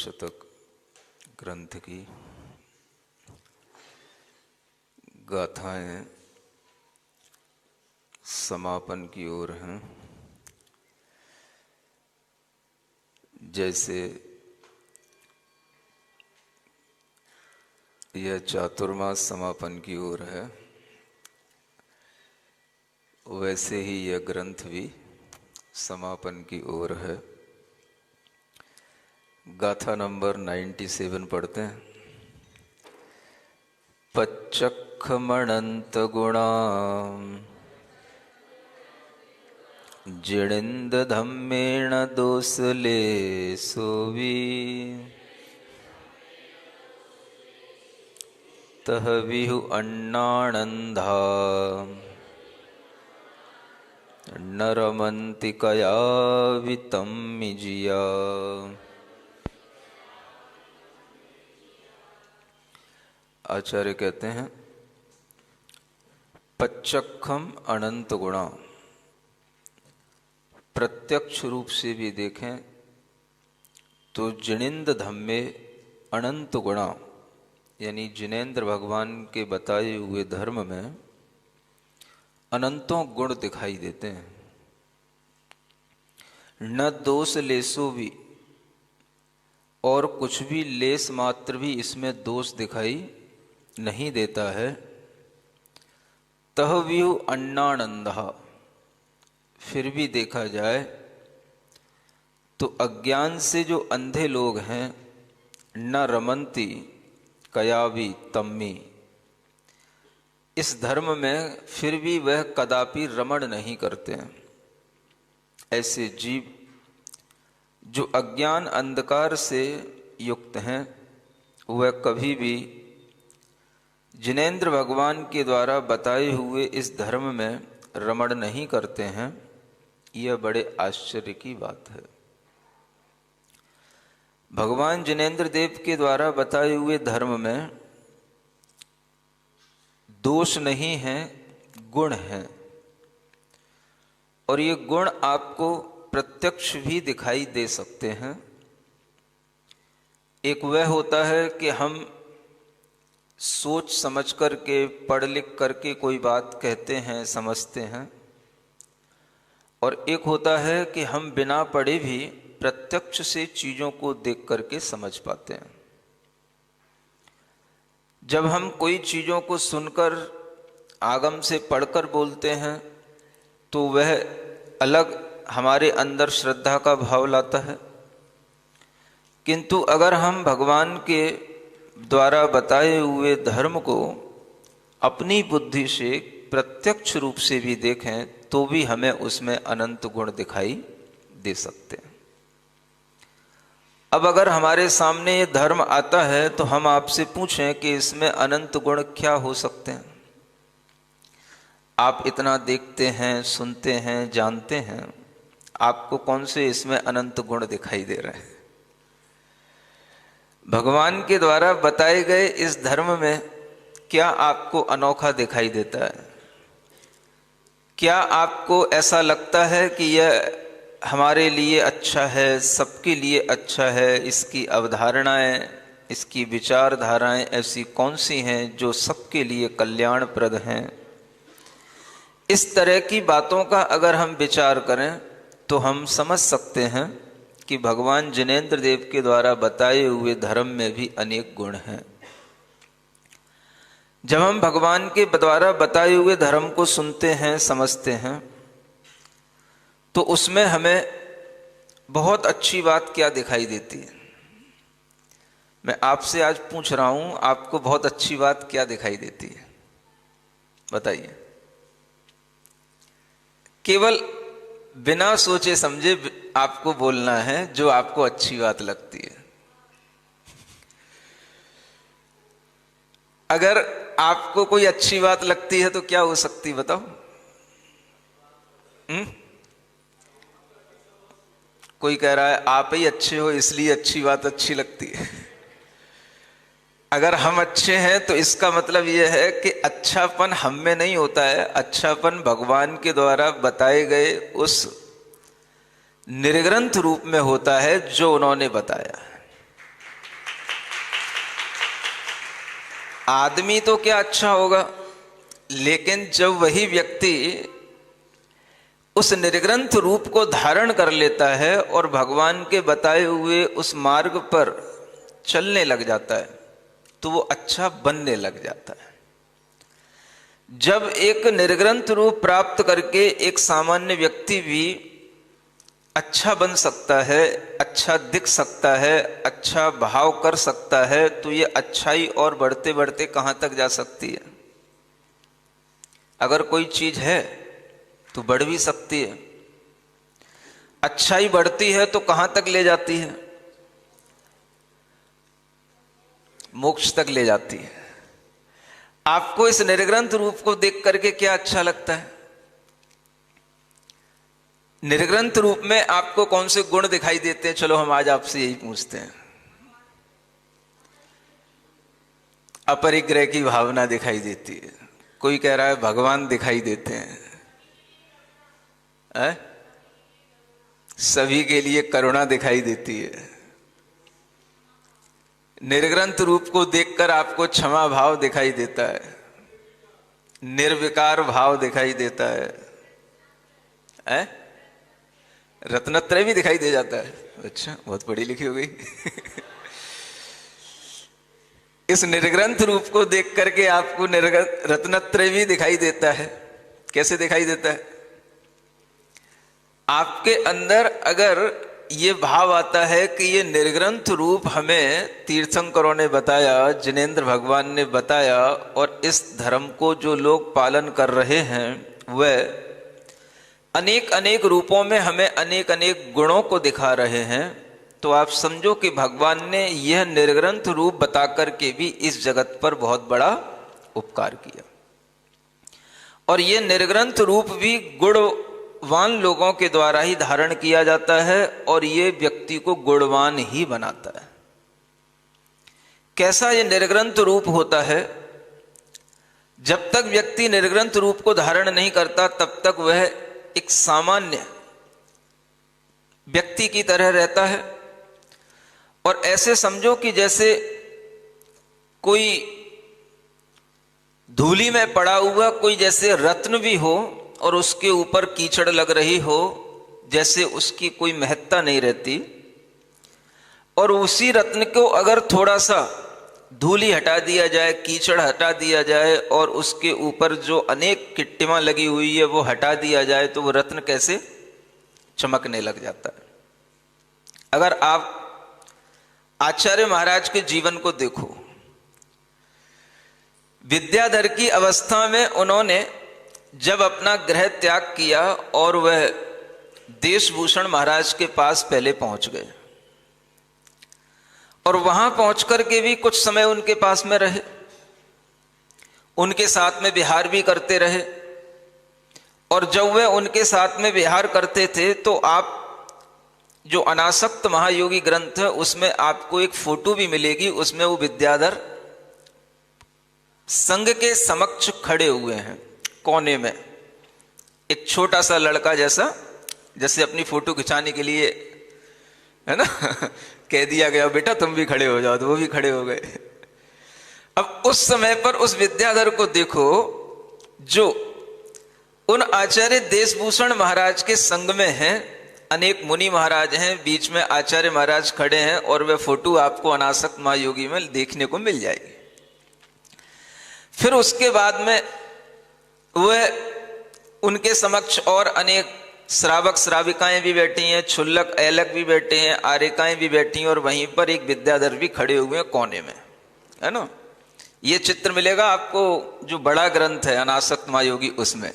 शतक ग्रंथ की गाथाएं समापन की ओर हैं। जैसे यह चातुर्मास समापन की ओर है, वैसे ही यह ग्रंथ भी समापन की ओर है। गाथा नंबर 97 पढ़ते हैं। पच्चखमणंत गुणा जिणिंद धम्मेण दोसले सोवी तह विहु अन्नानंदा नरमंति कया वितम्मिजिया। आचार्य कहते हैं पच्चखम अनंत गुणा, प्रत्यक्ष रूप से भी देखें तो जिनेन्द्र धम्मे अनंत गुणा, यानी जिनेन्द्र भगवान के बताए हुए धर्म में अनंतों गुण दिखाई देते हैं। न दोष लेसो भी, और कुछ भी लेस मात्र भी इसमें दोष दिखाई नहीं देता है। तहव्यु अन्नानंदा, फिर भी देखा जाए तो अज्ञान से जो अंधे लोग हैं, न रमंती कयावी तम्मी, इस धर्म में फिर भी वह कदापि रमण नहीं करते हैं। ऐसे जीव जो अज्ञान अंधकार से युक्त हैं, वह कभी भी जिनेन्द्र भगवान के द्वारा बताए हुए इस धर्म में रमण नहीं करते हैं। यह बड़े आश्चर्य की बात है। भगवान जिनेन्द्र देव के द्वारा बताए हुए धर्म में दोष नहीं है, गुण है। और ये गुण आपको प्रत्यक्ष भी दिखाई दे सकते हैं। एक वह होता है कि हम सोच समझ करके, पढ़ लिख करके कोई बात कहते हैं, समझते हैं। और एक होता है कि हम बिना पढ़े भी प्रत्यक्ष से चीज़ों को देख करके समझ पाते हैं। जब हम कोई चीज़ों को सुनकर आगम से पढ़कर बोलते हैं तो वह अलग हमारे अंदर श्रद्धा का भाव लाता है। किंतु अगर हम भगवान के द्वारा बताए हुए धर्म को अपनी बुद्धि से प्रत्यक्ष रूप से भी देखें तो भी हमें उसमें अनंत गुण दिखाई दे सकते हैं। अब अगर हमारे सामने ये धर्म आता है तो हम आपसे पूछें कि इसमें अनंत गुण क्या हो सकते हैं। आप इतना देखते हैं, सुनते हैं, जानते हैं, आपको कौन से इसमें अनंत गुण दिखाई दे रहे हैं? भगवान के द्वारा बताए गए इस धर्म में क्या आपको अनोखा दिखाई देता है? क्या आपको ऐसा लगता है कि यह हमारे लिए अच्छा है, सबके लिए अच्छा है? इसकी अवधारणाएं, इसकी विचारधाराएं ऐसी कौन सी हैं जो सबके लिए कल्याणप्रद हैं? इस तरह की बातों का अगर हम विचार करें तो हम समझ सकते हैं कि भगवान जिनेन्द्र देव के द्वारा बताए हुए धर्म में भी अनेक गुण हैं। जब हम भगवान के द्वारा बताए हुए धर्म को सुनते हैं, समझते हैं, तो उसमें हमें बहुत अच्छी बात क्या दिखाई देती है? मैं आपसे आज पूछ रहा हूं, आपको बहुत अच्छी बात क्या दिखाई देती है? बताइए। केवल बिना सोचे समझे आपको बोलना है जो आपको अच्छी बात लगती है। अगर आपको कोई अच्छी बात लगती है तो क्या हो सकती, बताओ? कोई कह रहा है आप ही अच्छे हो इसलिए अच्छी बात अच्छी लगती है। अगर हम अच्छे हैं तो इसका मतलब यह है कि अच्छापन हम में नहीं होता है, अच्छापन भगवान के द्वारा बताए गए उस निर्ग्रंथ रूप में होता है जो उन्होंने बताया। आदमी तो क्या अच्छा होगा, लेकिन जब वही व्यक्ति उस निर्ग्रंथ रूप को धारण कर लेता है और भगवान के बताए हुए उस मार्ग पर चलने लग जाता है तो वो अच्छा बनने लग जाता है। जब एक निर्ग्रंथ रूप प्राप्त करके एक सामान्य व्यक्ति भी अच्छा बन सकता है, अच्छा दिख सकता है, अच्छा भाव कर सकता है, तो ये अच्छाई और बढ़ते बढ़ते कहाँ तक जा सकती है। अगर कोई चीज है तो बढ़ भी सकती है। अच्छाई बढ़ती है तो कहाँ तक ले जाती है? मोक्ष तक ले जाती है। आपको इस निर्ग्रंथ रूप को देख करके क्या अच्छा लगता है? निर्ग्रंथ रूप में आपको कौन से गुण दिखाई देते हैं? चलो हम आज आपसे यही पूछते हैं। अपरिग्रह की भावना दिखाई देती है, कोई कह रहा है भगवान दिखाई देते हैं, सभी के लिए करुणा दिखाई देती है। निर्ग्रंथ रूप को देखकर आपको क्षमा भाव दिखाई देता है, निर्विकार भाव दिखाई देता है, रत्नत्रय भी दिखाई दे जाता है। अच्छा, बहुत पढ़ी लिखी हो गई। इस निर्ग्रंथ रूप को देख करके आपको रत्नत्रय भी दिखाई देता है। कैसे दिखाई देता है? आपके अंदर अगर ये भाव आता है कि ये निर्ग्रंथ रूप हमें तीर्थंकरों ने बताया, जिनेंद्र भगवान ने बताया, और इस धर्म को जो लोग पालन कर रहे हैं वह अनेक अनेक रूपों में हमें अनेक अनेक गुणों को दिखा रहे हैं, तो आप समझो कि भगवान ने यह निर्ग्रंथ रूप बता करके भी इस जगत पर बहुत बड़ा उपकार किया। और यह निर्ग्रंथ रूप भी गुणवान लोगों के द्वारा ही धारण किया जाता है और ये व्यक्ति को गुणवान ही बनाता है। कैसा ये निर्ग्रंथ रूप होता है? जब तक व्यक्ति निर्ग्रंथ रूप को धारण नहीं करता तब तक वह एक सामान्य व्यक्ति की तरह रहता है। और ऐसे समझो कि जैसे कोई धूली में पड़ा हुआ कोई जैसे रत्न भी हो और उसके ऊपर कीचड़ लग रही हो, जैसे उसकी कोई महत्ता नहीं रहती। और उसी रत्न को अगर थोड़ा सा धूली हटा दिया जाए, कीचड़ हटा दिया जाए और उसके ऊपर जो अनेक किट्टियां लगी हुई है वो हटा दिया जाए, तो वो रत्न कैसे चमकने लग जाता है। अगर आप आचार्य महाराज के जीवन को देखो, विद्याधर की अवस्था में उन्होंने जब अपना गृह त्याग किया और वह देशभूषण महाराज के पास पहले पहुंच गए और वहां पहुंचकर के भी कुछ समय उनके पास में रहे, उनके साथ में विहार भी करते रहे। और जब वे उनके साथ में विहार करते थे तो आप जो अनासक्त महायोगी ग्रंथ है उसमें आपको एक फोटो भी मिलेगी, उसमें वो विद्याधर संघ के समक्ष खड़े हुए हैं कोने में, एक छोटा सा लड़का जैसा, जैसे अपनी फोटो खिंचाने के लिए है ना कह दिया गया बेटा तुम भी खड़े हो जाओ, तो वो भी खड़े हो गए। अब उस समय पर उस विद्याधर को देखो जो उन आचार्य देशभूषण महाराज के संग में हैं, अनेक मुनि महाराज हैं, बीच में आचार्य महाराज खड़े हैं और वह फोटो आपको अनासक्त महायोगी में देखने को मिल जाएगी। फिर उसके बाद में वह उनके समक्ष और अनेक श्रावक श्राविकाएं भी बैठी हैं, क्षुल्लक ऐलक भी बैठे हैं, आर्यकाएं भी बैठी हैं और वहीं पर एक विद्याधर भी खड़े हुए हैं कोने में, है ना। ये चित्र मिलेगा आपको जो बड़ा ग्रंथ है अनासक्त महायोगी उसमें,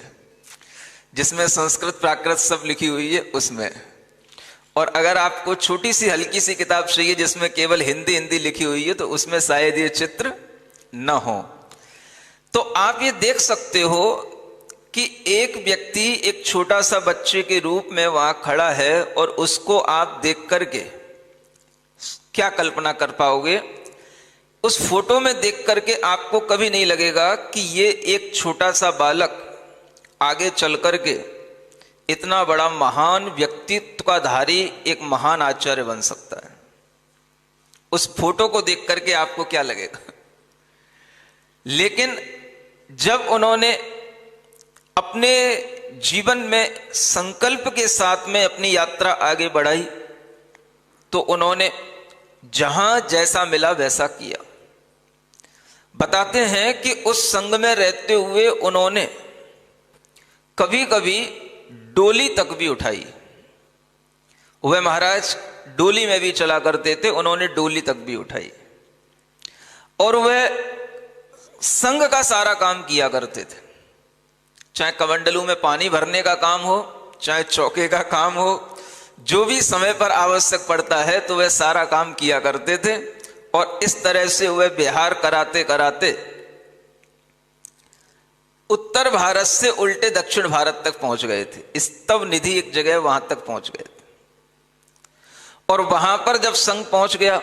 जिसमें संस्कृत प्राकृत सब लिखी हुई है उसमें। और अगर आपको छोटी सी हल्की सी किताब चाहिए जिसमें केवल हिंदी लिखी हुई है तो उसमें शायद ये चित्र न हो। तो आप ये देख सकते हो कि एक व्यक्ति एक छोटा सा बच्चे के रूप में वहां खड़ा है और उसको आप देख करके क्या कल्पना कर पाओगे? उस फोटो में देख करके आपको कभी नहीं लगेगा कि ये एक छोटा सा बालक आगे चल करके इतना बड़ा महान व्यक्तित्व का धारी एक महान आचार्य बन सकता है। उस फोटो को देख करके आपको क्या लगेगा? लेकिन जब उन्होंने अपने जीवन में संकल्प के साथ में अपनी यात्रा आगे बढ़ाई तो उन्होंने जहां जैसा मिला वैसा किया। बताते हैं कि उस संग में रहते हुए उन्होंने कभी कभी डोली तक भी उठाई। वह महाराज डोली में भी चला करते थे, उन्होंने डोली तक भी उठाई और वह संग का सारा काम किया करते थे। चाहे कमंडलू में पानी भरने का काम हो, चाहे चौके का काम हो, जो भी समय पर आवश्यक पड़ता है तो वह सारा काम किया करते थे। और इस तरह से वह विहार कराते कराते उत्तर भारत से उल्टे दक्षिण भारत तक पहुंच गए थे। स्तव निधि एक जगह, वहां तक पहुंच गए थे। और वहां पर जब संघ पहुंच गया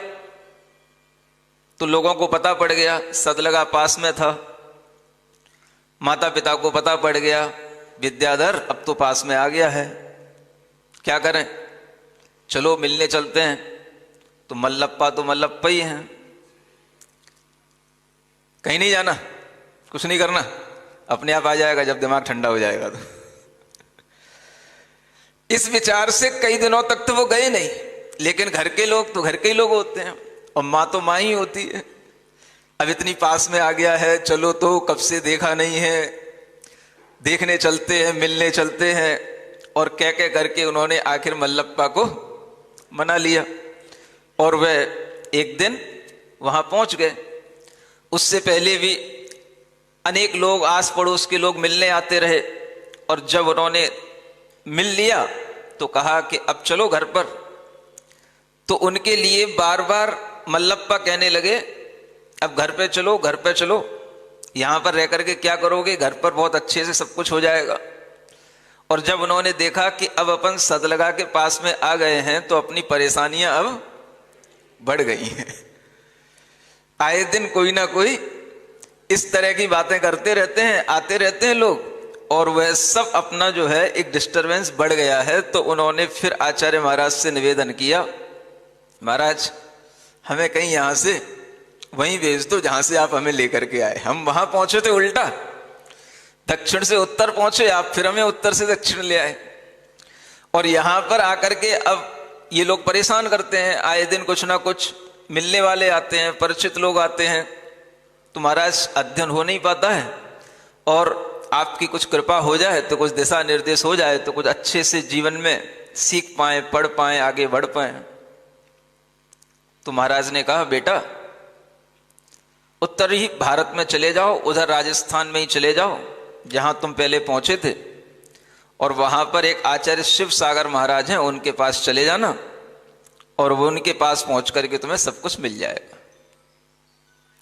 तो लोगों को पता पड़ गया, सदलगा पास में था, माता पिता को पता पड़ गया, विद्याधर अब तो पास में आ गया है, क्या करें, चलो मिलने चलते हैं। तो मल्लप्पा तो मल्लप्पा ही हैं, कहीं नहीं जाना, कुछ नहीं करना, अपने आप आ जाएगा जब दिमाग ठंडा हो जाएगा तो। इस विचार से कई दिनों तक तो वो गए नहीं, लेकिन घर के लोग तो घर के ही लोग होते हैं और माँ तो माँ ही होती है। अब इतनी पास में आ गया है, चलो तो कब से देखा नहीं है, देखने चलते हैं, मिलने चलते हैं। और कह करके उन्होंने आखिर मल्लप्पा को मना लिया और वह एक दिन वहां पहुंच गए। उससे पहले भी अनेक लोग, आस पड़ोस के लोग मिलने आते रहे और जब उन्होंने मिल लिया तो कहा कि अब चलो घर पर। तो उनके लिए बार बार मल्लप्पा कहने लगे, अब घर पे चलो, घर पे चलो, यहां पर रह करके क्या करोगे, घर पर बहुत अच्छे से सब कुछ हो जाएगा। और जब उन्होंने देखा कि अब अपन सदलगा के पास में आ गए हैं तो अपनी परेशानियां अब बढ़ गई हैं। आए दिन कोई ना कोई इस तरह की बातें करते रहते हैं, आते रहते हैं लोग, और वह सब अपना जो है एक डिस्टरबेंस बढ़ गया है। तो उन्होंने फिर आचार्य महाराज से निवेदन किया, महाराज हमें कहीं यहां से वहीं भेज दो जहां से आप हमें लेकर के आए। हम वहां पहुंचे थे उल्टा, दक्षिण से उत्तर पहुंचे, आप फिर हमें उत्तर से दक्षिण ले आए। और यहां पर आकर के अब ये लोग परेशान करते हैं, आए दिन कुछ ना कुछ मिलने वाले आते हैं, परिचित लोग आते हैं, तो महाराज अध्ययन हो नहीं पाता है और आपकी कुछ कृपा हो जाए तो कुछ दिशा निर्देश हो जाए तो कुछ अच्छे से जीवन में सीख पाए, पढ़ पाए, आगे बढ़ पाए। तो महाराज ने कहा, बेटा उत्तरी भारत में चले जाओ, उधर राजस्थान में ही चले जाओ जहां तुम पहले पहुंचे थे, और वहां पर एक आचार्य शिव सागर महाराज हैं, उनके पास चले जाना और वो उनके पास पहुंच करके तुम्हें सब कुछ मिल जाएगा।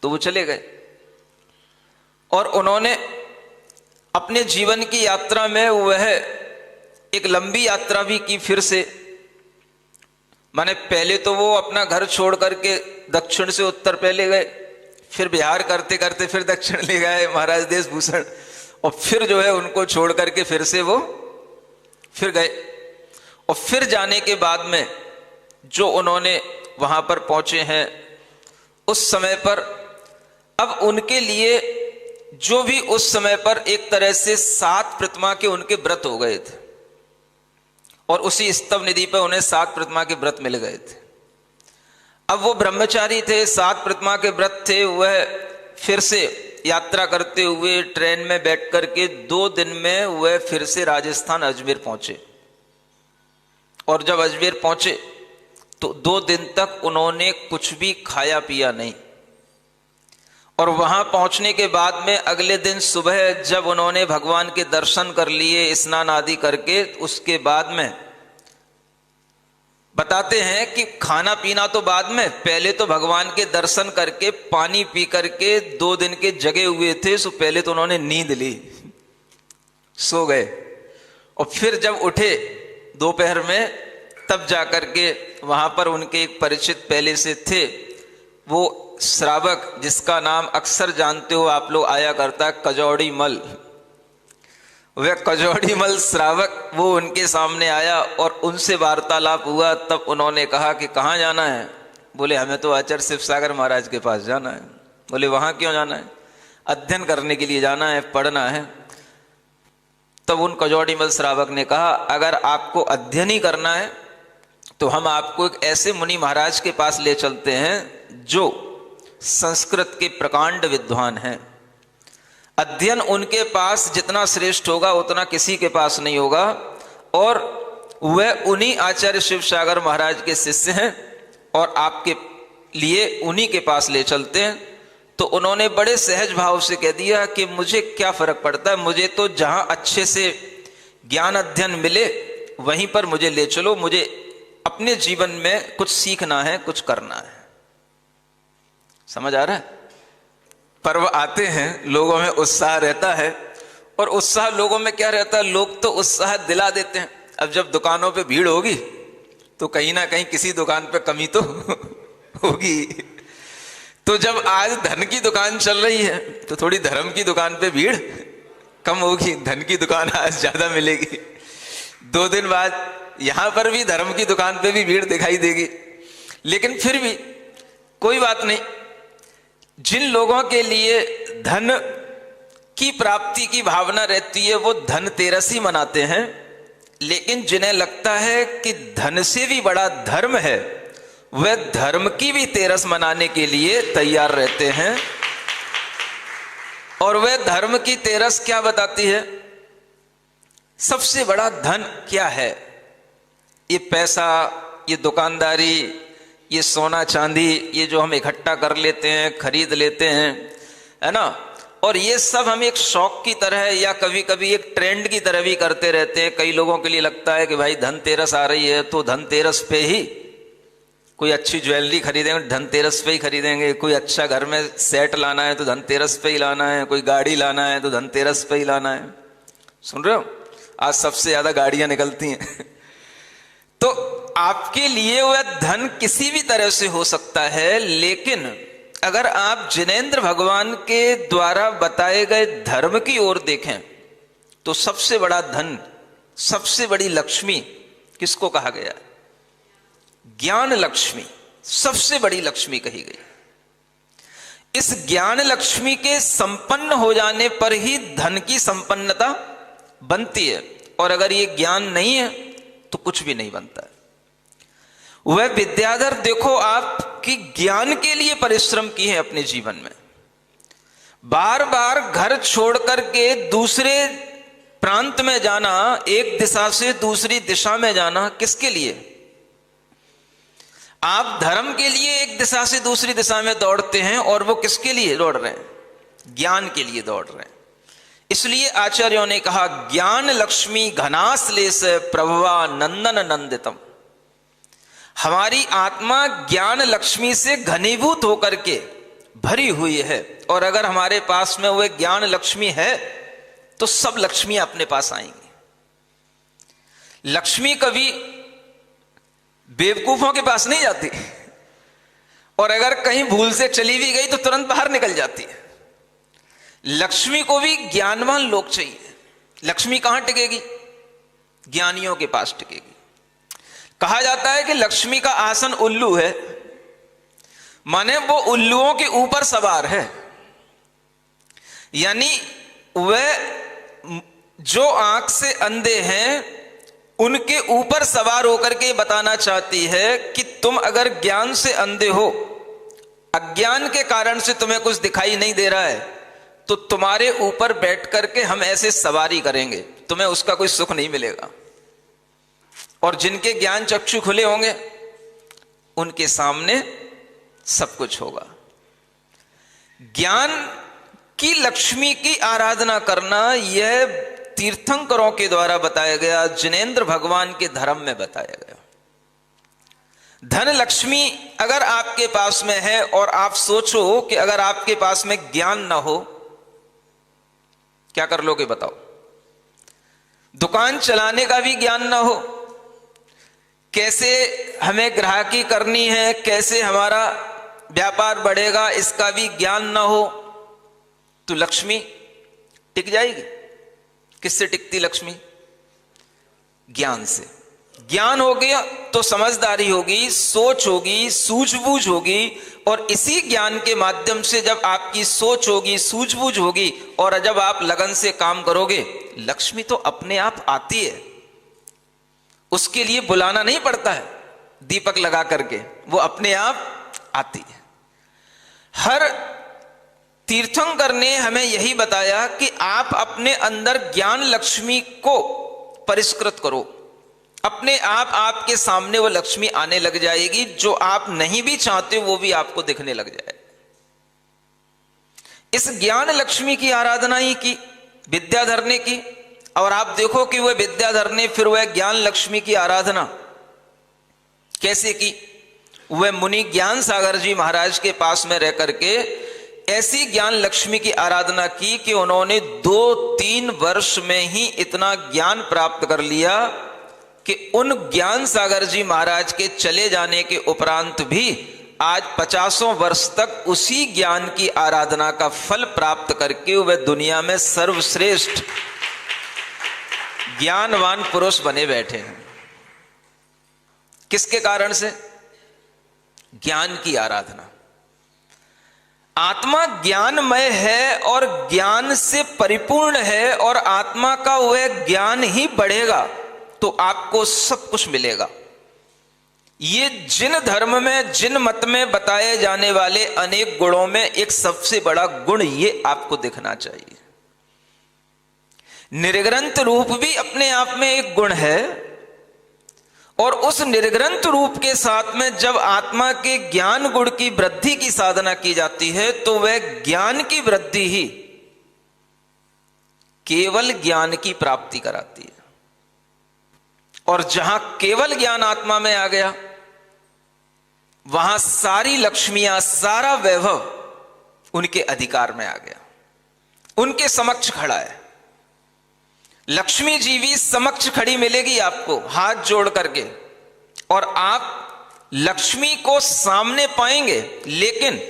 तो वो चले गए और उन्होंने अपने जीवन की यात्रा में वह एक लंबी यात्रा भी की फिर से। माने पहले तो वो अपना घर छोड़ करके दक्षिण से उत्तर पहले गए, फिर बिहार करते करते फिर दक्षिण ले गए महाराज देशभूषण, और फिर जो है उनको छोड़ करके फिर से वो फिर गए। और फिर जाने के बाद में जो उन्होंने वहां पर पहुंचे हैं, उस समय पर अब उनके लिए जो भी उस समय पर एक तरह से 7 प्रतिमा के उनके व्रत हो गए थे और उसी स्तव निधि पर उन्हें 7 प्रतिमा के व्रत मिल गए थे। अब वो ब्रह्मचारी थे, 7 प्रतिमा के व्रत थे। वह फिर से यात्रा करते हुए ट्रेन में बैठ करके 2 दिन में वह फिर से राजस्थान अजमेर पहुंचे। और जब अजमेर पहुंचे तो 2 दिन तक उन्होंने कुछ भी खाया पिया नहीं। और वहां पहुंचने के बाद में अगले दिन सुबह जब उन्होंने भगवान के दर्शन कर लिए, स्नान आदि करके, उसके बाद में बताते हैं कि खाना पीना तो बाद में, पहले तो भगवान के दर्शन करके पानी पी करके 2 दिन के जगे हुए थे, सो पहले तो उन्होंने नींद ली, सो गए। और फिर जब उठे दोपहर में, तब जाकर के वहां पर उनके एक परिचित पहले से थे, वो श्रावक जिसका नाम अक्सर जानते हो आप लोग, आया करता है कजौड़ी मल। वह कजौड़ी मल श्रावक वो उनके सामने आया और उनसे वार्तालाप हुआ। तब उन्होंने कहा कि कहाँ जाना है? बोले हमें तो आचार्य शिव सागर महाराज के पास जाना है। बोले वहां क्यों जाना है? अध्ययन करने के लिए जाना है, पढ़ना है। तब उन कजौड़ीमल श्रावक ने कहा, अगर आपको अध्ययन ही करना है तो हम आपको एक ऐसे मुनि महाराज के पास ले चलते हैं जो संस्कृत के प्रकांड विद्वान हैं। अध्ययन उनके पास जितना श्रेष्ठ होगा उतना किसी के पास नहीं होगा, और वह उन्हीं आचार्य शिवसागर महाराज के शिष्य हैं और आपके लिए उन्हीं के पास ले चलते हैं। तो उन्होंने बड़े सहज भाव से कह दिया कि मुझे क्या फर्क पड़ता है, मुझे तो जहां अच्छे से ज्ञान अध्ययन मिले वहीं पर मुझे ले चलो, मुझे अपने जीवन में कुछ सीखना है, कुछ करना है। समझ आ रहा है? पर्व आते हैं, लोगों में उत्साह रहता है, और उत्साह लोगों में क्या रहता है, लोग तो उत्साह दिला देते हैं। अब जब दुकानों पे भीड़ होगी तो कहीं ना कहीं किसी दुकान पे कमी तो होगी। तो जब आज धन की दुकान चल रही है तो थोड़ी धर्म की दुकान पे भीड़ कम होगी, धन की दुकान आज ज्यादा मिलेगी। 2 दिन बाद यहां पर भी धर्म की दुकान पे भी भीड़ दिखाई देगी। लेकिन फिर भी कोई बात नहीं, जिन लोगों के लिए धन की प्राप्ति की भावना रहती है वो धनतेरस ही मनाते हैं, लेकिन जिन्हें लगता है कि धन से भी बड़ा धर्म है वह धर्म की भी तेरस मनाने के लिए तैयार रहते हैं। और वह धर्म की तेरस क्या बताती है? सबसे बड़ा धन क्या है? ये पैसा, ये दुकानदारी, ये सोना चांदी, ये जो हम इकट्ठा कर लेते हैं, खरीद लेते हैं, है ना। और ये सब हम एक शौक की तरह या कभी कभी एक ट्रेंड की तरह भी करते रहते हैं। कई लोगों के लिए लगता है कि भाई धनतेरस आ रही है तो धनतेरस पे ही कोई अच्छी ज्वेलरी खरीदेंगे, धनतेरस पे ही खरीदेंगे। कोई अच्छा घर में सेट लाना है तो धनतेरस पे ही लाना है। कोई गाड़ी लाना है तो धनतेरस पे ही लाना है। सुन रहे हो? आज सबसे ज्यादा गाड़ियां निकलती हैं। तो आपके लिए वह धन किसी भी तरह से हो सकता है, लेकिन अगर आप जिनेंद्र भगवान के द्वारा बताए गए धर्म की ओर देखें तो सबसे बड़ा धन, सबसे बड़ी लक्ष्मी किसको कहा गया? ज्ञान लक्ष्मी सबसे बड़ी लक्ष्मी कही गई। इस ज्ञान लक्ष्मी के संपन्न हो जाने पर ही धन की संपन्नता बनती है, और अगर ये ज्ञान नहीं है तो कुछ भी नहीं बनता है। वह विद्याधर देखो आपकी ज्ञान के लिए परिश्रम की है अपने जीवन में। बार बार घर छोड़ करके दूसरे प्रांत में जाना, एक दिशा से दूसरी दिशा में जाना, किसके लिए? आप धर्म के लिए एक दिशा से दूसरी दिशा में दौड़ते हैं, और वो किसके लिए दौड़ रहे हैं? ज्ञान के लिए दौड़ रहे हैं। इसलिए आचार्यों ने कहा ज्ञान लक्ष्मी घनाश्लेष प्रभवा नंदन नंदितम। हमारी आत्मा ज्ञान लक्ष्मी से घनीभूत होकर के भरी हुई है, और अगर हमारे पास में वह ज्ञान लक्ष्मी है तो सब लक्ष्मियां अपने पास आएंगी। लक्ष्मी कभी बेवकूफों के पास नहीं जाती, और अगर कहीं भूल से चली भी गई तो तुरंत बाहर निकल जाती है। लक्ष्मी को भी ज्ञानवान लोग चाहिए। लक्ष्मी कहां टिकेगी? ज्ञानियों के पास टिकेगी। कहा जाता है कि लक्ष्मी का आसन उल्लू है, माने वो उल्लुओं के ऊपर सवार है। यानी वह जो आंख से अंधे हैं उनके ऊपर सवार होकर के बताना चाहती है कि तुम अगर ज्ञान से अंधे हो, अज्ञान के कारण से तुम्हें कुछ दिखाई नहीं दे रहा है, तो तुम्हारे ऊपर बैठ करके हम ऐसे सवारी करेंगे, तुम्हें उसका कोई सुख नहीं मिलेगा। और जिनके ज्ञान चक्षु खुले होंगे उनके सामने सब कुछ होगा। ज्ञान की लक्ष्मी की आराधना करना यह तीर्थंकरों के द्वारा बताया गया, जिनेंद्र भगवान के धर्म में बताया गया। धन लक्ष्मी अगर आपके पास में है, और आप सोचो कि अगर आपके पास में ज्ञान ना हो, क्या कर लोगे बताओ? दुकान चलाने का भी ज्ञान ना हो, कैसे हमें ग्राहकी करनी है, कैसे हमारा व्यापार बढ़ेगा, इसका भी ज्ञान ना हो, तो लक्ष्मी टिक जाएगी? किससे टिकती लक्ष्मी? ज्ञान से। ज्ञान हो गया तो समझदारी होगी, सोच होगी, सूझबूझ होगी, और इसी ज्ञान के माध्यम से जब आपकी सोच होगी, सूझबूझ होगी, और जब आप लगन से काम करोगे, लक्ष्मी तो अपने आप आती है। उसके लिए बुलाना नहीं पड़ता है दीपक लगा करके, वो अपने आप आती है। हर तीर्थंकर ने हमें यही बताया कि आप अपने अंदर ज्ञान लक्ष्मी को परिष्कृत करो, अपने आप आपके सामने वो लक्ष्मी आने लग जाएगी। जो आप नहीं भी चाहते वो भी आपको दिखने लग जाए। इस ज्ञान लक्ष्मी की आराधना ही की विद्याधर ने की, और आप देखो कि वह विद्याधर ने फिर वह ज्ञान लक्ष्मी की आराधना कैसे की। वह मुनि ज्ञान सागर जी महाराज के पास में रह करके ऐसी ज्ञान लक्ष्मी की आराधना की कि उन्होंने 2-3 वर्ष में ही इतना ज्ञान प्राप्त कर लिया कि उन ज्ञान सागर जी महाराज के चले जाने के उपरांत भी आज 50 वर्ष तक उसी ज्ञान की आराधना का फल प्राप्त करके वह दुनिया में सर्वश्रेष्ठ ज्ञानवान पुरुष बने बैठे हैं। किसके कारण से? ज्ञान की आराधना। आत्मा ज्ञानमय है और ज्ञान से परिपूर्ण है, और आत्मा का वह ज्ञान ही बढ़ेगा तो आपको सब कुछ मिलेगा। ये जिन धर्म में, जिन मत में बताए जाने वाले अनेक गुणों में एक सबसे बड़ा गुण ये आपको दिखना चाहिए। निर्ग्रंथ रूप भी अपने आप में एक गुण है, और उस निर्ग्रंथ रूप के साथ में जब आत्मा के ज्ञान गुण की वृद्धि की साधना की जाती है तो वह ज्ञान की वृद्धि ही केवल ज्ञान की प्राप्ति कराती है। और जहां केवल ज्ञान आत्मा में आ गया, वहां सारी लक्ष्मियां, सारा वैभव उनके अधिकार में आ गया, उनके समक्ष खड़ा है। लक्ष्मी जी भी समक्ष खड़ी मिलेगी आपको हाथ जोड़ करके, और आप लक्ष्मी को सामने पाएंगे। लेकिन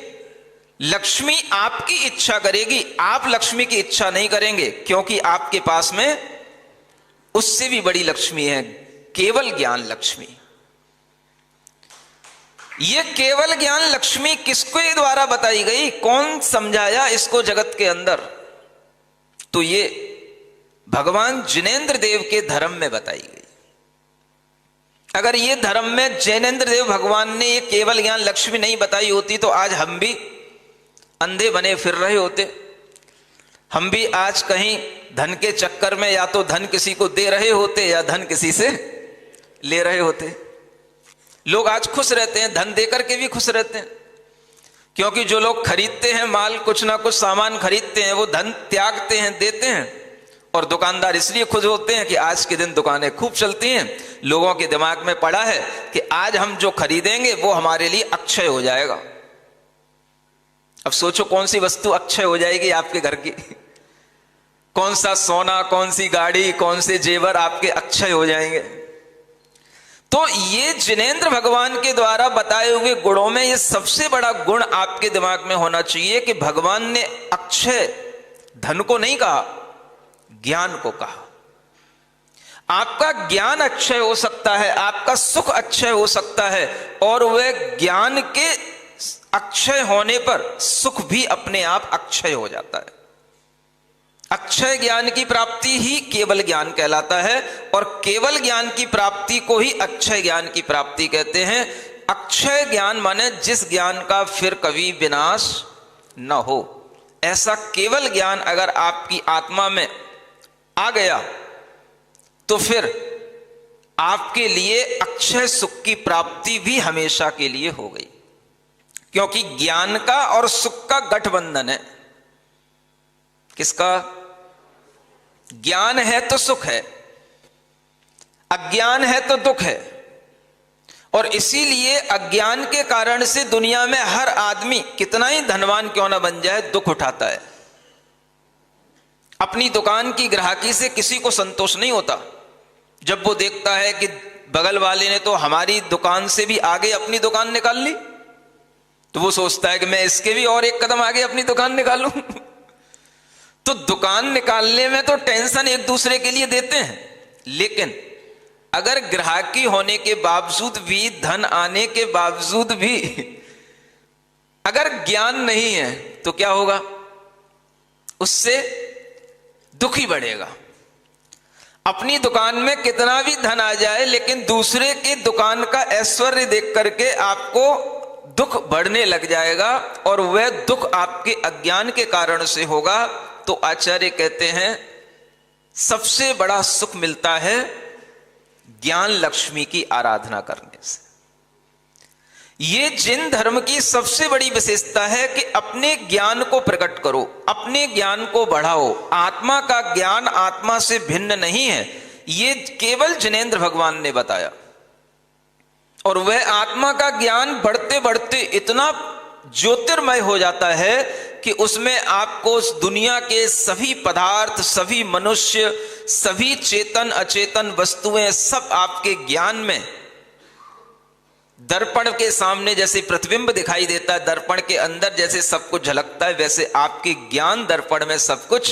लक्ष्मी आपकी इच्छा करेगी, आप लक्ष्मी की इच्छा नहीं करेंगे, क्योंकि आपके पास में उससे भी बड़ी लक्ष्मी है, केवल ज्ञान लक्ष्मी। ये केवल ज्ञान लक्ष्मी किसके द्वारा बताई गई? कौन समझाया इसको जगत के अंदर? तो ये भगवान जिनेंद्र देव के धर्म में बताई गई। अगर ये धर्म में जिनेंद्र देव भगवान ने ये केवल ज्ञान लक्ष्मी नहीं बताई होती तो आज हम भी अंधे बने फिर रहे होते। हम भी आज कहीं धन के चक्कर में या तो धन किसी को दे रहे होते या धन किसी से ले रहे होते। लोग आज खुश रहते हैं, धन देकर के भी खुश रहते हैं, क्योंकि जो लोग खरीदते हैं माल, कुछ ना कुछ सामान खरीदते हैं, वो धन त्यागते हैं, देते हैं। और दुकानदार इसलिए खुश होते हैं कि आज के दिन दुकानें खूब चलती हैं। लोगों के दिमाग में पड़ा है कि आज हम जो खरीदेंगे वो हमारे लिए अक्षय हो जाएगा। अब सोचो कौन सी वस्तु अक्षय हो जाएगी आपके घर की? कौन सा सोना, कौन सी गाड़ी, कौन से जेवर आपके अक्षय हो जाएंगे? तो ये जिनेंद्र भगवान के द्वारा बताए हुए गुणों में ये सबसे बड़ा गुण आपके दिमाग में होना चाहिए कि भगवान ने अक्षय धन को नहीं कहा, ज्ञान को कहा। आपका ज्ञान अक्षय हो सकता है, आपका सुख अक्षय हो सकता है, और वह ज्ञान के अक्षय होने पर सुख भी अपने आप अक्षय हो जाता है। अक्षय ज्ञान की प्राप्ति ही केवल ज्ञान कहलाता है, और केवल ज्ञान की प्राप्ति को ही अक्षय ज्ञान की प्राप्ति कहते हैं। अक्षय ज्ञान माने जिस ज्ञान का फिर कभी विनाश न हो, ऐसा केवल ज्ञान अगर आपकी आत्मा में आ गया तो फिर आपके लिए अक्षय सुख की प्राप्ति भी हमेशा के लिए हो गई, क्योंकि ज्ञान का और सुख का गठबंधन है। किसका? ज्ञान है तो सुख है, अज्ञान है तो दुख है। और इसीलिए अज्ञान के कारण से दुनिया में हर आदमी कितना ही धनवान क्यों ना बन जाए, दुख उठाता है। अपनी दुकान की ग्राहकी से किसी को संतोष नहीं होता। जब वो देखता है कि बगल वाले ने तो हमारी दुकान से भी आगे अपनी दुकान निकाल ली, तो वो सोचता है कि मैं इसके भी और एक कदम आगे अपनी दुकान निकालूं। तो दुकान निकालने में तो टेंशन एक दूसरे के लिए देते हैं, लेकिन अगर ग्राहकी होने के बावजूद भी, धन आने के बावजूद भी अगर ज्ञान नहीं है तो क्या होगा? उससे दुख ही बढ़ेगा। अपनी दुकान में कितना भी धन आ जाए, लेकिन दूसरे की दुकान का ऐश्वर्य देख करके आपको दुख बढ़ने लग जाएगा, और वह दुख आपके अज्ञान के कारण से होगा। तो आचार्य कहते हैं सबसे बड़ा सुख मिलता है ज्ञान लक्ष्मी की आराधना करने से। ये जिन धर्म की सबसे बड़ी विशेषता है कि अपने ज्ञान को प्रकट करो, अपने ज्ञान को बढ़ाओ। आत्मा का ज्ञान आत्मा से भिन्न नहीं है, ये केवल जिनेंद्र भगवान ने बताया। और वह आत्मा का ज्ञान बढ़ते बढ़ते इतना ज्योतिर्मय हो जाता है कि उसमें आपको उस दुनिया के सभी पदार्थ, सभी मनुष्य, सभी चेतन अचेतन वस्तुएं सब आपके ज्ञान में, दर्पण के सामने जैसे प्रतिबिंब दिखाई देता है, दर्पण के अंदर जैसे सब कुछ झलकता है, वैसे आपके ज्ञान दर्पण में सब कुछ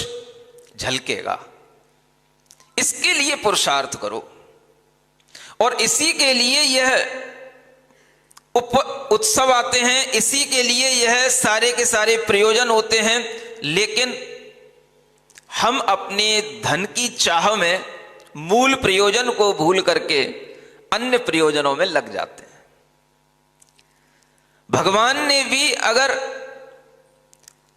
झलकेगा। इसके लिए पुरुषार्थ करो, और इसी के लिए यह उत्सव आते हैं, इसी के लिए यह सारे के सारे प्रयोजन होते हैं। लेकिन हम अपने धन की चाह में मूल प्रयोजन को भूल करके अन्य प्रयोजनों में लग जाते हैं। भगवान ने भी अगर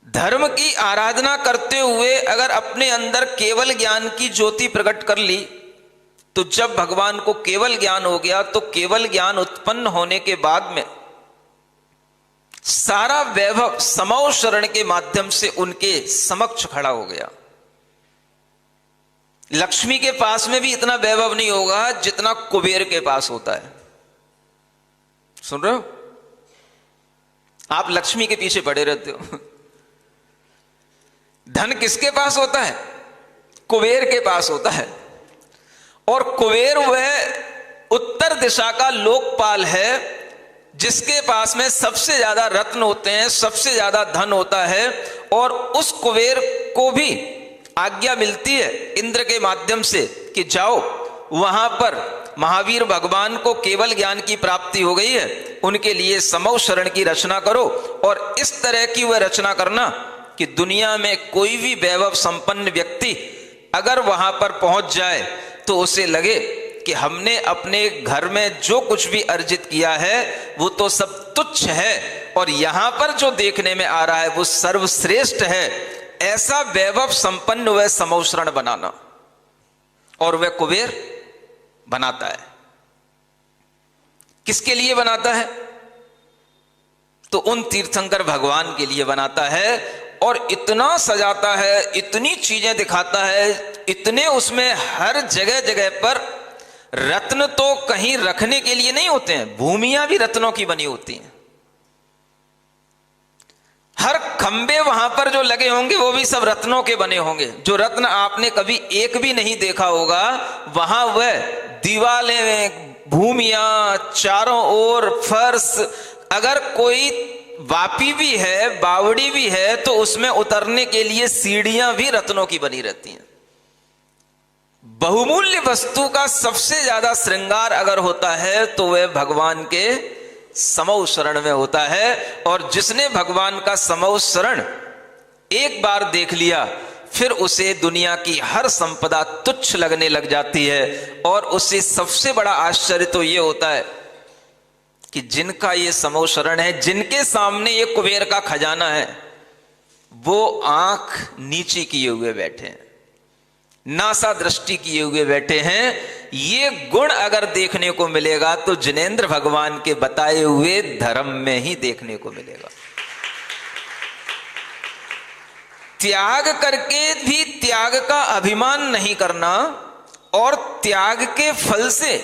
धर्म की आराधना करते हुए अगर अपने अंदर केवल ज्ञान की ज्योति प्रकट कर ली, तो जब भगवान को केवल ज्ञान हो गया तो केवल ज्ञान उत्पन्न होने के बाद में सारा वैभव समौ शरण के माध्यम से उनके समक्ष खड़ा हो गया। लक्ष्मी के पास में भी इतना वैभव नहीं होगा जितना कुबेर के पास होता है। सुन रहे हो? आप लक्ष्मी के पीछे पड़े रहते हो। धन किसके पास होता है? कुबेर के पास होता है। और कुबेर वह उत्तर दिशा का लोकपाल है जिसके पास में सबसे ज्यादा रत्न होते हैं, सबसे ज्यादा धन होता है। और उस कुबेर को भी आज्ञा मिलती है इंद्र के माध्यम से कि जाओ वहां पर महावीर भगवान को केवल ज्ञान की प्राप्ति हो गई है, उनके लिए समौ शरण की रचना करो। और इस तरह की वह रचना करना कि दुनिया में कोई भी वैभव संपन्न व्यक्ति अगर वहां पर पहुंच जाए तो उसे लगे कि हमने अपने घर में जो कुछ भी अर्जित किया है वो तो सब तुच्छ है, और यहां पर जो देखने में आ रहा है वो सर्वश्रेष्ठ है। ऐसा वैभव संपन्न वह समौ शरण बनाना, और वह कुबेर बनाता है। किसके लिए बनाता है? तो उन तीर्थंकर भगवान के लिए बनाता है। और इतना सजाता है, इतनी चीजें दिखाता है, इतने उसमें हर जगह जगह पर रत्न तो कहीं रखने के लिए नहीं होते हैं, भूमियां भी रत्नों की बनी होती हैं। हर खंबे वहां पर जो लगे होंगे वो भी सब रत्नों के बने होंगे। जो रत्न आपने कभी एक भी नहीं देखा होगा, वहां वह दीवारें, भूमियां, चारों ओर फर्श, अगर कोई वापी भी है, बावड़ी भी है, तो उसमें उतरने के लिए सीढ़ियां भी रत्नों की बनी रहती हैं। बहुमूल्य वस्तु का सबसे ज्यादा श्रृंगार अगर होता है तो वह भगवान के समौ शरण में होता है। और जिसने भगवान का समौ शरण एक बार देख लिया, फिर उसे दुनिया की हर संपदा तुच्छ लगने लग जाती है। और उससे सबसे बड़ा आश्चर्य तो यह होता है कि जिनका ये समौ शरण है, जिनके सामने ये कुबेर का खजाना है, वो आंख नीची किए हुए बैठे हैं, नासा दृष्टि किए हुए बैठे हैं। ये गुण अगर देखने को मिलेगा तो जिनेंद्र भगवान के बताए हुए धर्म में ही देखने को मिलेगा। त्याग करके भी त्याग का अभिमान नहीं करना, और त्याग के फल से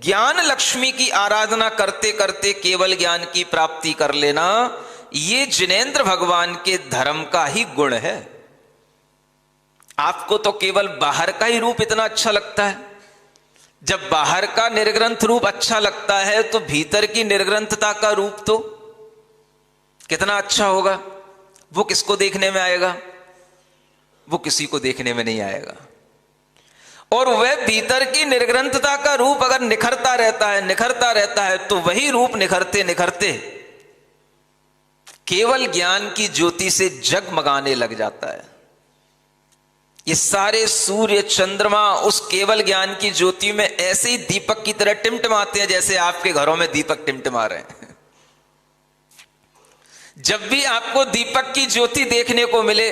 ज्ञान लक्ष्मी की आराधना करते करते केवल ज्ञान की प्राप्ति कर लेना, ये जिनेंद्र भगवान के धर्म का ही गुण है। आपको तो केवल बाहर का ही रूप इतना अच्छा लगता है। जब बाहर का निर्ग्रंथ रूप अच्छा लगता है तो भीतर की निर्ग्रंथता का रूप तो कितना अच्छा होगा। वो किसको देखने में आएगा? वो किसी को देखने में नहीं आएगा। और वह भीतर की निर्ग्रंथता का रूप अगर निखरता रहता है तो वही रूप निखरते निखरते केवल ज्ञान की ज्योति से जगमगाने लग जाता है। ये सारे सूर्य चंद्रमा उस केवल ज्ञान की ज्योति में ऐसे ही दीपक की तरह टिमटिमाते हैं जैसे आपके घरों में दीपक टिमटिमा रहे हैं। जब भी आपको दीपक की ज्योति देखने को मिले,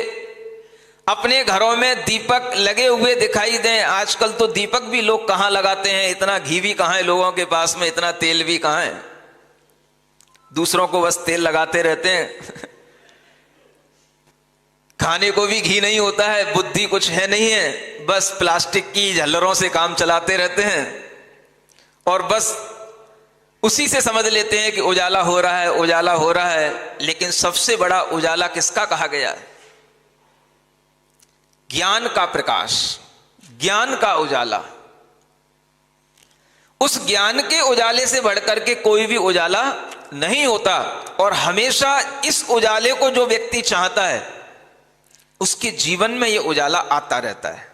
अपने घरों में दीपक लगे हुए दिखाई दें। आजकल तो दीपक भी लोग कहां लगाते हैं, इतना घी भी कहां है लोगों के पास में, इतना तेल भी कहां है, दूसरों को बस तेल लगाते रहते हैं। खाने को भी घी नहीं होता है, बुद्धि कुछ है नहीं है, बस प्लास्टिक की झल्लरों से काम चलाते रहते हैं और बस उसी से समझ लेते हैं कि उजाला हो रहा है, उजाला हो रहा है। लेकिन सबसे बड़ा उजाला किसका कहा गया है? ज्ञान का प्रकाश, ज्ञान का उजाला। उस ज्ञान के उजाले से बढ़कर के कोई भी उजाला नहीं होता। और हमेशा इस उजाले को जो व्यक्ति चाहता है उसके जीवन में यह उजाला आता रहता है।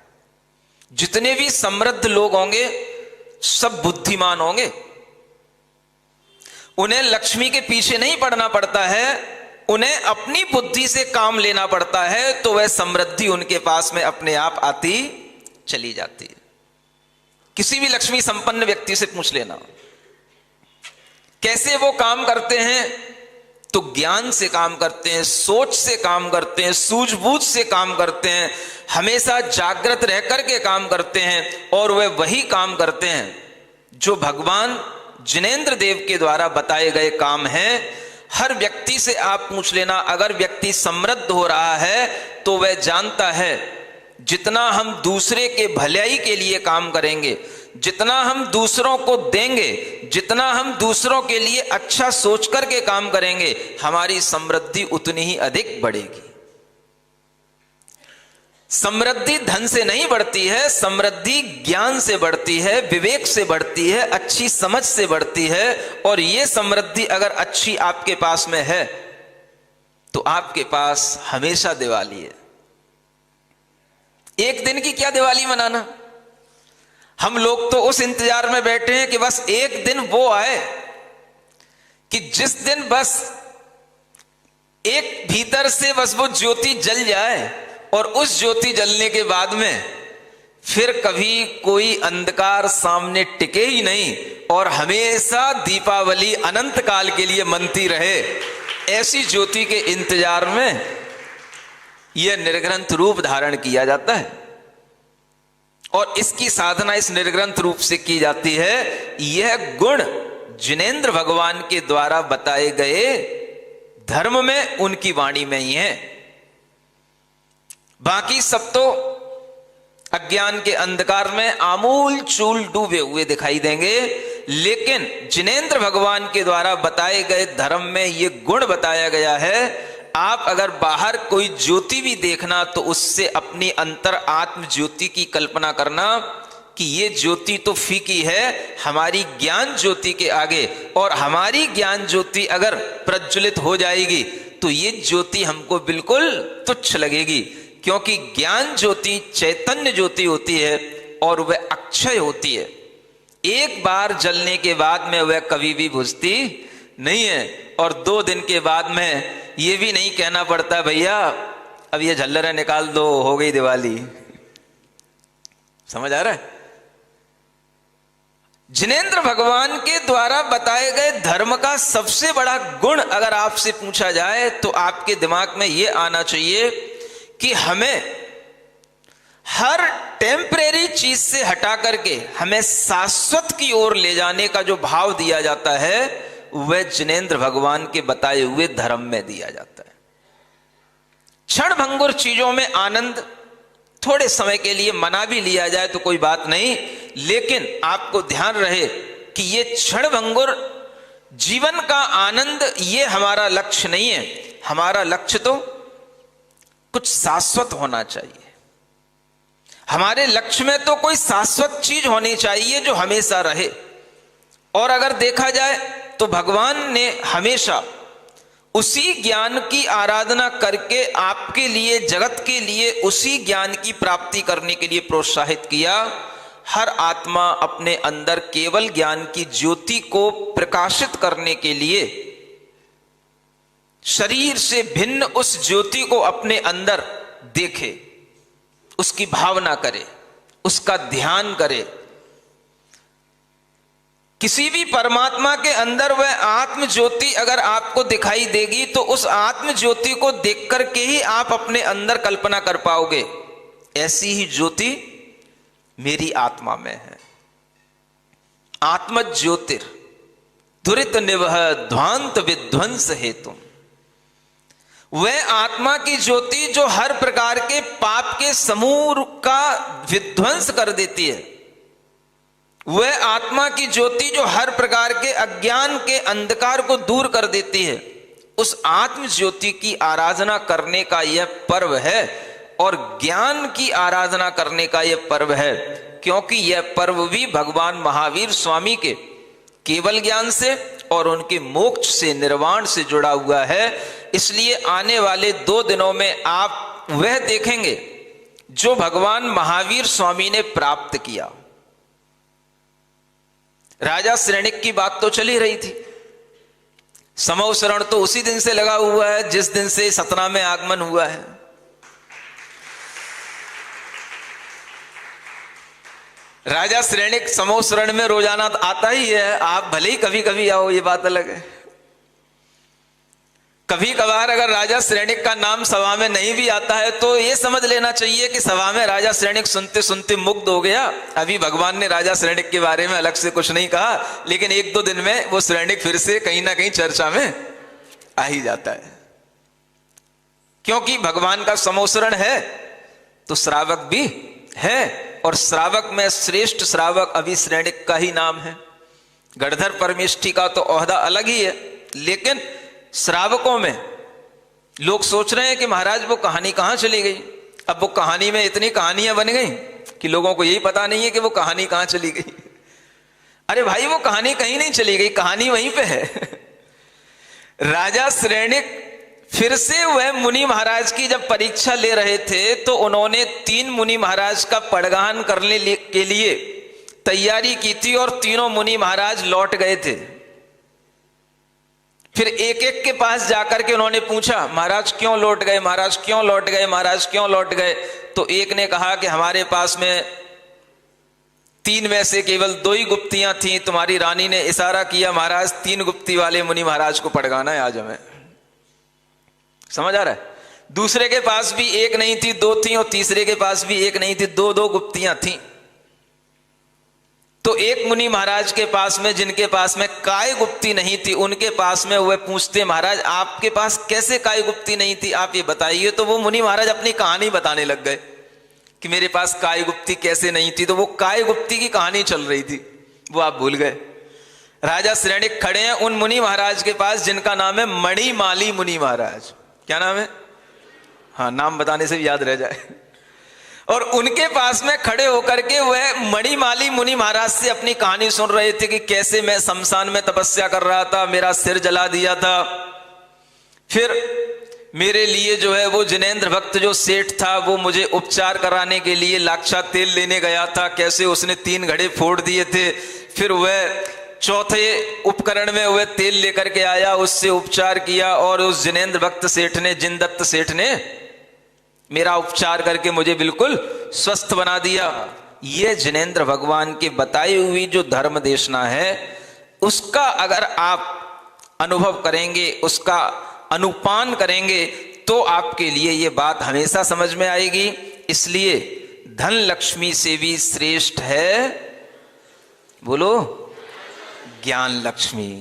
जितने भी समृद्ध लोग होंगे सब बुद्धिमान होंगे, उन्हें लक्ष्मी के पीछे नहीं पड़ना पड़ता है, उन्हें अपनी बुद्धि से काम लेना पड़ता है, तो वह समृद्धि उनके पास में अपने आप आती चली जाती है। किसी भी लक्ष्मी संपन्न व्यक्ति से पूछ लेना कैसे वो काम करते हैं, तो ज्ञान से काम करते हैं, सोच से काम करते हैं, सूझबूझ से काम करते हैं, हमेशा जागृत रह करके काम करते हैं। और वह वही काम करते हैं जो भगवान जिनेंद्र देव के द्वारा बताए गए काम हैं। हर व्यक्ति से आप पूछ लेना, अगर व्यक्ति समृद्ध हो रहा है तो वह जानता है जितना हम दूसरे के भलाई के लिए काम करेंगे, जितना हम दूसरों को देंगे, जितना हम दूसरों के लिए अच्छा सोच करके काम करेंगे, हमारी समृद्धि उतनी ही अधिक बढ़ेगी। समृद्धि धन से नहीं बढ़ती है, समृद्धि ज्ञान से बढ़ती है, विवेक से बढ़ती है, अच्छी समझ से बढ़ती है। और यह समृद्धि अगर अच्छी आपके पास में है तो आपके पास हमेशा दिवाली है। एक दिन की क्या दिवाली मनाना, हम लोग तो उस इंतजार में बैठे हैं कि बस एक दिन वो आए कि जिस दिन बस एक भीतर से बस वो ज्योति जल जाए और उस ज्योति जलने के बाद में फिर कभी कोई अंधकार सामने टिके ही नहीं और हमेशा दीपावली अनंत काल के लिए मनती रहे। ऐसी ज्योति के इंतजार में यह निर्ग्रंथ रूप धारण किया जाता है और इसकी साधना इस निर्ग्रंथ रूप से की जाती है। यह गुण जिनेंद्र भगवान के द्वारा बताए गए धर्म में, उनकी वाणी में ही है। बाकी सब तो अज्ञान के अंधकार में आमूल चूल डूबे हुए दिखाई देंगे, लेकिन जिनेंद्र भगवान के द्वारा बताए गए धर्म में यह गुण बताया गया है। आप अगर बाहर कोई ज्योति भी देखना तो उससे अपनी अंतर आत्म ज्योति की कल्पना करना कि ये ज्योति तो फीकी है हमारी ज्ञान ज्योति के आगे, और हमारी ज्ञान ज्योति अगर प्रज्वलित हो जाएगी तो ये ज्योति हमको बिल्कुल तुच्छ लगेगी, क्योंकि ज्ञान ज्योति चैतन्य ज्योति होती है और वह अक्षय होती है। एक बार जलने के बाद में वह कभी भी बुझती नहीं है और 2 दिन के बाद में ये भी नहीं कहना पड़ता भैया अब ये झल्लरें निकाल दो, हो गई दिवाली। समझ आ रहा है? जिनेंद्र भगवान के द्वारा बताए गए धर्म का सबसे बड़ा गुण अगर आपसे पूछा जाए तो आपके दिमाग में यह आना चाहिए कि हमें हर टेम्परेरी चीज से हटा करके हमें शाश्वत की ओर ले जाने का जो भाव दिया जाता है वह जिनेंद्र भगवान के बताए हुए धर्म में दिया जाता है। क्षण भंगुर चीजों में आनंद थोड़े समय के लिए मना भी लिया जाए तो कोई बात नहीं, लेकिन आपको ध्यान रहे कि ये क्षण भंगुर जीवन का आनंद ये हमारा लक्ष्य नहीं है। हमारा लक्ष्य तो कुछ शाश्वत होना चाहिए। हमारे लक्ष्य में तो कोई शाश्वत चीज होनी चाहिए जो हमेशा रहे। और अगर देखा जाए तो भगवान ने हमेशा उसी ज्ञान की आराधना करके आपके लिए, जगत के लिए उसी ज्ञान की प्राप्ति करने के लिए प्रोत्साहित किया। हर आत्मा अपने अंदर केवल ज्ञान की ज्योति को प्रकाशित करने के लिए शरीर से भिन्न उस ज्योति को अपने अंदर देखे, उसकी भावना करे, उसका ध्यान करे। किसी भी परमात्मा के अंदर वह आत्म ज्योति अगर आपको दिखाई देगी तो उस आत्म ज्योति को देख करके ही आप अपने अंदर कल्पना कर पाओगे, ऐसी ही ज्योति मेरी आत्मा में है। आत्म ज्योतिर दुरित निवह ध्वांत विध्वंस हेतु, वह आत्मा की ज्योति जो हर प्रकार के पाप के समूह का विध्वंस कर देती है, वह आत्मा की ज्योति जो हर प्रकार के अज्ञान के अंधकार को दूर कर देती है, उस आत्म ज्योति की आराधना करने का यह पर्व है और ज्ञान की आराधना करने का यह पर्व है। क्योंकि यह पर्व भी भगवान महावीर स्वामी के केवल ज्ञान से और उनके मोक्ष से, निर्वाण से जुड़ा हुआ है। इसलिए आने वाले 2 दिनों में आप वह देखेंगे जो भगवान महावीर स्वामी ने प्राप्त किया। राजा श्रेणिक की बात तो चली रही थी। समवसरण तो उसी दिन से लगा हुआ है जिस दिन से सतना में आगमन हुआ है। राजा श्रेणिक समवसरण में रोजाना आता ही है, आप भले ही कभी कभी आओ, ये बात अलग है। कभी कभार अगर राजा श्रेणिक का नाम सभा में नहीं भी आता है तो ये समझ लेना चाहिए कि सभा में राजा श्रेणिक सुनते सुनते मुग्ध हो गया। अभी भगवान ने राजा श्रेणिक के बारे में अलग से कुछ नहीं कहा, लेकिन 1-2 दिन में वो श्रेणिक फिर से कहीं ना कहीं चर्चा में आ ही जाता है। क्योंकि भगवान का समवसरण है तो श्रावक भी है, और श्रावक में श्रेष्ठ श्रावक अभी श्रेणिक का ही नाम है। गणधर परमेष्ठी का तो ओहदा अलग ही है, लेकिन श्रावकों में लोग सोच रहे हैं कि महाराज वो कहानी कहां चली गई। अब वो कहानी में इतनी कहानियां बन गई कि लोगों को यही पता नहीं है कि वो कहानी कहां चली गई। अरे भाई, वो कहानी कहीं नहीं चली गई, कहानी वहीं पे है। राजा श्रेणिक फिर से वह मुनि महाराज की जब परीक्षा ले रहे थे तो उन्होंने 3 मुनि महाराज का पड़गान करने के लिए तैयारी की थी और तीनों मुनि महाराज लौट गए थे। फिर एक एक के पास जाकर के उन्होंने पूछा, महाराज क्यों लौट गए, महाराज क्यों लौट गए, महाराज क्यों लौट गए। तो एक ने कहा कि हमारे पास में 3 में से केवल 2 ही गुप्तियां थी, तुम्हारी रानी ने इशारा किया महाराज 3 गुप्ती वाले मुनि महाराज को पड़गाना है आज हमें। समझ आ रहा है? दूसरे के पास भी 1 नहीं थी, 2 थी, और तीसरे के पास भी 1 नहीं थी, 2-2 गुप्तियां थी। तो एक मुनि महाराज के पास में, जिनके पास में काय गुप्ती नहीं थी, उनके पास में वह पूछते, महाराज आपके पास कैसे काय गुप्ती नहीं थी, आप ये बताइए। तो वो मुनि महाराज अपनी कहानी बताने लग गए कि मेरे पास काय गुप्ती कैसे नहीं थी। तो वो काय गुप्ती की कहानी चल रही थी, वो आप भूल गए। राजा श्रेणिक खड़े हैं उन मुनि महाराज के पास जिनका नाम है मणिमाली मुनि महाराज। क्या नाम है? हाँ, नाम बताने से भी याद रह जाए। और उनके पास में खड़े होकर के वह मणिमाली मुनि महाराज से अपनी कहानी सुन रहे थे कि कैसे मैं शमशान में तपस्या कर रहा था, मेरा सिर जला दिया था, फिर मेरे लिए जो है वो जिनेंद्र भक्त जो सेठ था वो मुझे उपचार कराने के लिए लाक्षा तेल लेने गया था, कैसे उसने 3 घड़े फोड़ दिए थे, फिर वह चौथे उपकरण में वह तेल लेकर के आया, उससे उपचार किया और उस जिनेंद्र भक्त सेठ ने, जिनदत्त सेठ ने मेरा उपचार करके मुझे बिल्कुल स्वस्थ बना दिया। ये जिनेंद्र भगवान की बताई हुई जो धर्म देशना है उसका अगर आप अनुभव करेंगे, उसका अनुपान करेंगे तो आपके लिए ये बात हमेशा समझ में आएगी। इसलिए धन लक्ष्मी से भी श्रेष्ठ है, बोलो, ज्ञान लक्ष्मी।